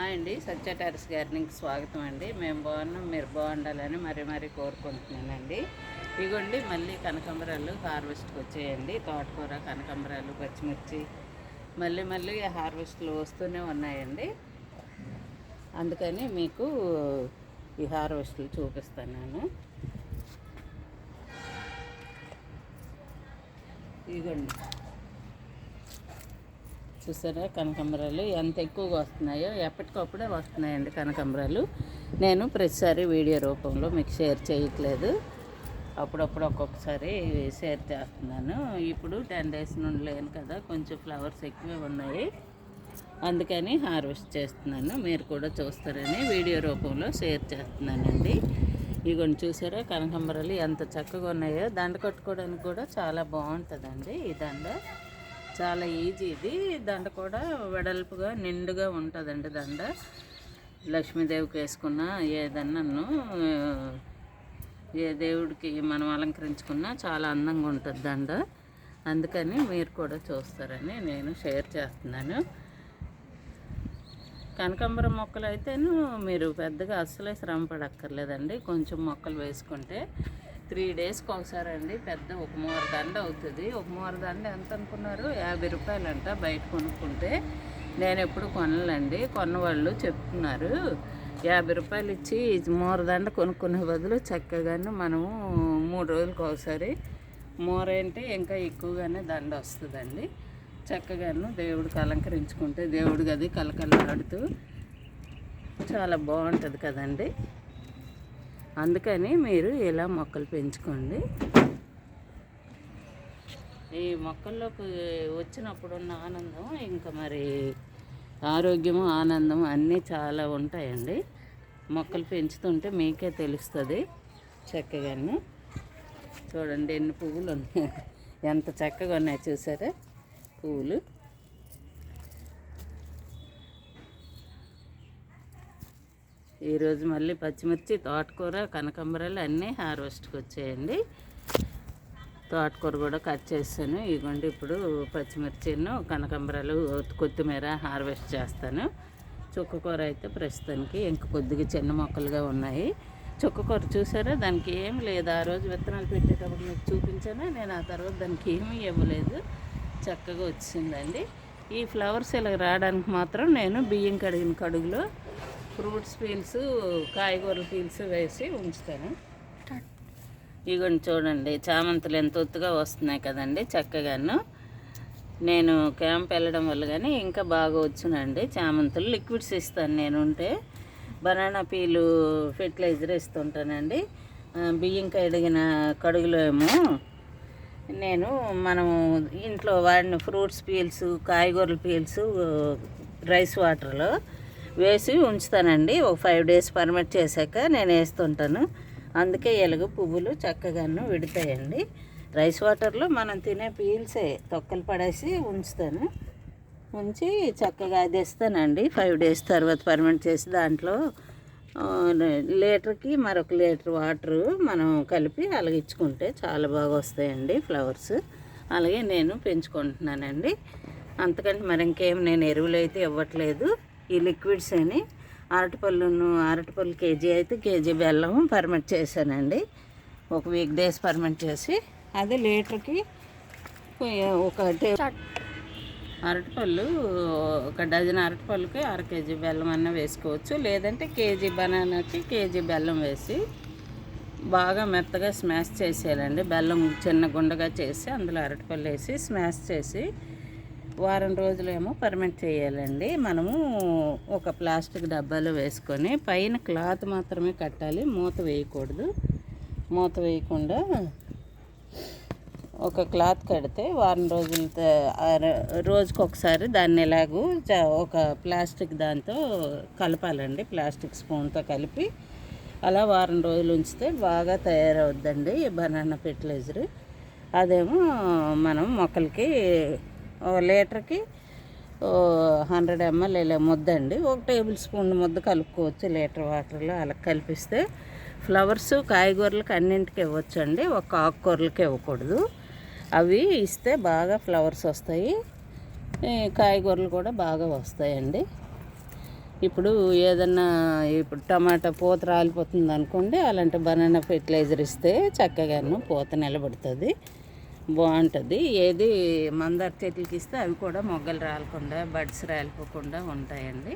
Hi అండి, సత్య terrace గార్డెనింగ్కి స్వాగతం అండి. మేము బాగున్నాం, మీరు బాగుండాలని మరీ కోరుకుంటున్నానండి. ఇగోండి మళ్ళీ కనకాంబరాలు హార్వెస్ట్కి వచ్చేయండి. తోటకూర, కనకాంబరాలు, పచ్చిమిర్చి మళ్ళీ హార్వెస్ట్లు వస్తూనే ఉన్నాయండి. అందుకని మీకు ఈ హార్వెస్ట్లు చూపిస్తున్నాను. ఇగోండి చూసారా, కనకాంబరాలు ఎంత ఎక్కువగా వస్తున్నాయో. ఎప్పటికప్పుడే వస్తున్నాయండి కనకాంబరాలు. నేను ప్రతిసారి వీడియో రూపంలో మీకు షేర్ చేయట్లేదు, అప్పుడప్పుడు ఒక్కొక్కసారి షేర్ చేస్తున్నాను. ఇప్పుడు 10 days నుండి లేను కదా, కొంచెం ఫ్లవర్స్ ఎక్కువే ఉన్నాయి, అందుకని హార్వెస్ట్ చేస్తున్నాను. మీరు కూడా చూస్తారని వీడియో రూపంలో షేర్ చేస్తున్నానండి. ఇగోండి చూసారా, కనకాంబరాలు ఎంత చక్కగా ఉన్నాయో. దండ కట్టుకోవడానికి కూడా చాలా బాగుంటుందండి. ఈ దండ చాలా ఈజీ. ఇది దండ కూడా వెడల్పుగా నిండుగా ఉంటుందండి. దండ లక్ష్మీదేవికి వేసుకున్న, ఏదన్నాను ఏ దేవుడికి మనం అలంకరించుకున్నా చాలా అందంగా ఉంటుంది దండ. అందుకని మీరు కూడా చూస్తారని నేను షేర్ చేస్తున్నాను. కనకాంబరం మొక్కలు అయితేను మీరు పెద్దగా అస్సలే శ్రమ పడక్కర్లేదండి. కొంచెం మొక్కలు వేసుకుంటే 3 daysకి ఒకసారి అండి పెద్ద ఒక మూర దండ అవుతుంది. ఒక మూర దండ ఎంత అనుకున్నారు? 50 రూపాయలంట బయట కొనుక్కుంటే. నేను ఎప్పుడు కొనలేండి, కొన్నవాళ్ళు చెప్తున్నారు 50 రూపాయలు ఇచ్చి మూర దండ కొనుక్కునే బదులు చక్కగాను మనము 3 రోజులకు ఒకసారి మూర ఏంటి ఇంకా ఎక్కువగానే దండ వస్తుందండి. చక్కగాను దేవుడికి అలంకరించుకుంటే దేవుడి గది కలకలాడుతూ చాలా బాగుంటుంది కదండి. అందుకని మీరు ఇలా మొక్కలు పెంచుకోండి. ఈ మొక్కల్లోకి వచ్చినప్పుడు ఉన్న ఆనందం ఇంకా మరి ఆరోగ్యము, ఆనందం అన్నీ చాలా ఉంటాయండి. మొక్కలు పెంచుతుంటే మీకే తెలుస్తుంది. చక్కగాను చూడండి ఎన్ని పువ్వులు ఉన్నాయి, ఎంత చక్కగా ఉన్నాయి చూసారా పువ్వులు. ఈరోజు మళ్ళీ పచ్చిమిర్చి, తోటకూర, కనకాంబరాలు అన్నీ హార్వెస్ట్కి వచ్చాయండి. తోటకూర కూడా కట్ చేస్తాను. ఇదిగోండి ఇప్పుడు పచ్చిమిర్చిను, కనకాంబరాలు, కొత్తిమీర హార్వెస్ట్ చేస్తాను. చుక్కకూర అయితే ప్రస్తుతానికి ఇంక కొద్దిగా చిన్న మొక్కలుగా ఉన్నాయి. చుక్కకూర చూసారా, దానికి ఏమి లేదు. ఆ రోజు విత్తనాలు పెట్టేటప్పుడు మీకు చూపించాను నేను. ఆ తర్వాత దానికి ఏమీ ఇవ్వలేదు, చక్కగా వచ్చిందండి. ఈ ఫ్లవర్స్ ఇలా రావడానికి మాత్రం నేను బియ్యం కడిగిన కడుగులో ఫ్రూట్స్ పీల్స్, కాయగూరల పీల్స్ వేసి ఉంచుతాను. ఇగోండి చూడండి, చామంతులు ఎంత ఒత్తుగా వస్తున్నాయి కదండి చక్కగాను. నేను క్యాంప్ వెళ్ళడం వల్ల కానీ ఇంకా బాగా వచ్చునండి చామంతులు. లిక్విడ్స్ ఇస్తాను నేను ఉంటే. బనానా పీలు ఫెర్టిలైజర్ ఇస్తుంటానండి. బియ్యం కడిగిన కడుగులో ఏమో నేను మనము ఇంట్లో వాడిన ఫ్రూట్స్ పీల్స్, కాయగూరల పీల్స్ రైస్ వాటర్లో వేసి ఉంచుతానండి. ఒక 5 days పర్మిట్ చేశాక నేను వేస్తుంటాను. అందుకే ఎలుగు పువ్వులు చక్కగాను విడతాయండి. రైస్ వాటర్లో మనం తినే పీల్సే తొక్కలు పడేసి ఉంచుతాను. ఉంచి చక్కగా అది ఇస్తానండి. 5 days తర్వాత పర్మిట్ చేసి దాంట్లో లీటర్కి మరొక లీటర్ వాటరు మనం కలిపి అలగించుకుంటే చాలా బాగా వస్తాయండి ఫ్లవర్స్. అలాగే నేను పెంచుకుంటున్నానండి. అంతకంటే మరి ఇంకేం నేను ఎరువులు అయితే ఇవ్వట్లేదు. ఈ లిక్విడ్స్ అని అరటిపళ్ళు కేజీ అయితే కేజీ బెల్లం పర్మిట్ చేశానండి. ఒక వీక్ డేస్ పర్మిట్ చేసి అది లీటర్కి అరటిపళ్ళు ఒక డజన్ అరటిపళ్ళకి 1/2 kg బెల్లం అన్న వేసుకోవచ్చు. లేదంటే కేజీ బనానాకి కేజీ బెల్లం వేసి బాగా మెత్తగా స్మాష్ చేసేయాలండి. బెల్లం చిన్న గుండగా చేసి అందులో అరటిపళ్ళు వేసి స్మాష్ చేసి వారం రోజులేమో పర్మిట్ చేయాలండి. మనము ఒక ప్లాస్టిక్ డబ్బాలో వేసుకొని పైన క్లాత్ మాత్రమే కట్టాలి, మూత వేయకూడదు. మూత వేయకుండా ఒక క్లాత్ కడితే వారం రోజులు రోజుకి ఒకసారి దాన్ని ఎలాగూ ఒక ప్లాస్టిక్ దాంతో కలపాలండి. ప్లాస్టిక్ స్పూన్తో కలిపి అలా వారం రోజులు ఉంచితే బాగా తయారవుద్దండి ఈ బనానా ఫెర్టిలైజర్. అదేమో మనం మొక్కలకి లీటర్కి 100 ml ఇలా ముద్దండి. 1 టేబుల్ స్పూన్ ముద్ద కలుపుకోవచ్చు లీటర్ వాటర్లో. అలా కలిపిస్తే ఫ్లవర్స్ కాయగూరలకు అన్నింటికి ఇవ్వచ్చండి, ఒక ఆకుకూరలకి ఇవ్వకూడదు. అవి ఇస్తే బాగా ఫ్లవర్స్ వస్తాయి, కాయగూరలు కూడా బాగా వస్తాయండి. ఇప్పుడు ఏదన్నా ఇప్పుడు టమాటా పూత రాలిపోతుంది అనుకోండి, అలాంటి బనానా ఫెర్టిలైజర్ ఇస్తే చక్కగాను పూత నిలబడుతుంది, బాగుంటుంది. ఏది మందార చెట్లకి ఇస్తే అవి కూడా మొగ్గలు రాలకుండా బడ్స్ రాలిపోకుండా ఉంటాయండి.